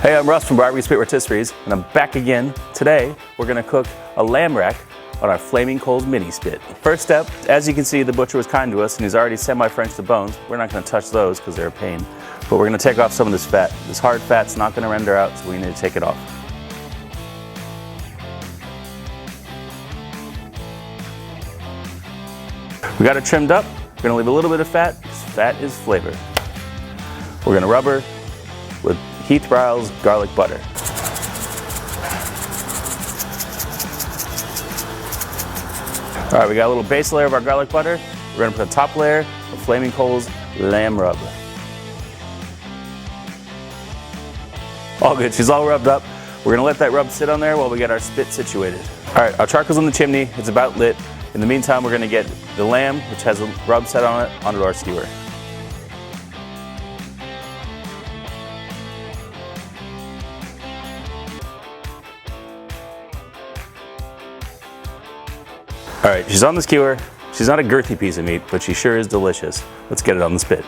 Hey, I'm Russ from Spit Rotisserie, and I'm back again. Today, we're gonna cook a lamb rack on our Flaming Coals mini spit. First step, as you can see, the butcher was kind to us and he's already semi-Frenched the bones. We're not gonna touch those because they're a pain, but we're gonna take off some of this fat. This hard fat's not gonna render out, so we need to take it off. We got it trimmed up. We're gonna leave a little bit of fat, because fat is flavor. We're gonna rub her with Heath Riles garlic butter. All right, we got a little base layer of our garlic butter. We're gonna put a top layer of Flaming Coals lamb rub. All good, she's all rubbed up. We're gonna let that rub sit on there while we get our spit situated. All right, our charcoal's on the chimney, it's about lit. In the meantime, we're gonna get the lamb, which has a rub set on it, onto our skewer. All right, she's on the skewer. She's not a girthy piece of meat, but she sure is delicious. Let's get it on the spit.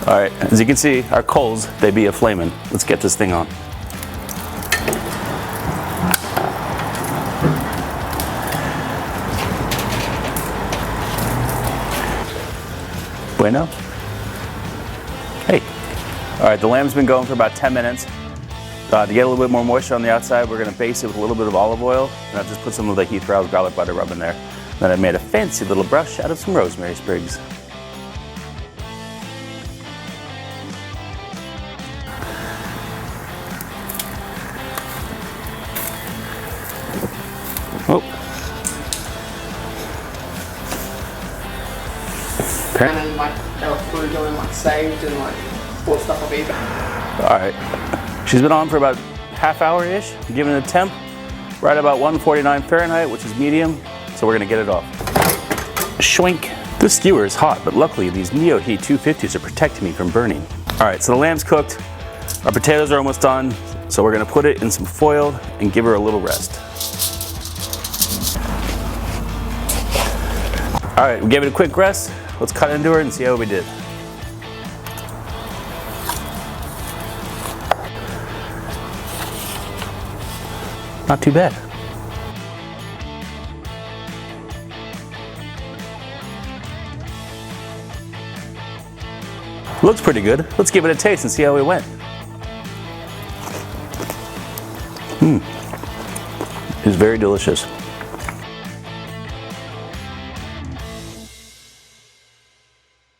All right, as you can see, our coals, they be a-flamin'. Let's get this thing on. Bueno? Hey. All right, the lamb's been going for about 10 minutes. To get a little bit more moisture on the outside, we're gonna base it with a little bit of olive oil, and I've just put some of the Heath Riles garlic butter rub in there. Then I made a fancy little brush out of some rosemary sprigs. Oh. And then like we're doing like saved and like bought stuff off eBay. All right, she's been on for about half hour-ish. Giving it a temp right about 149 Fahrenheit, which is medium. So we're gonna get it off. Schwink. This skewer is hot, but luckily these Neo Heat 250s are protecting me from burning. All right, so the lamb's cooked. Our potatoes are almost done. So we're gonna put it in some foil and give her a little rest. All right, we gave it a quick rest. Let's cut into her and see how we did. Not too bad. Looks pretty good. Let's give it a taste and see how it went. It's very delicious.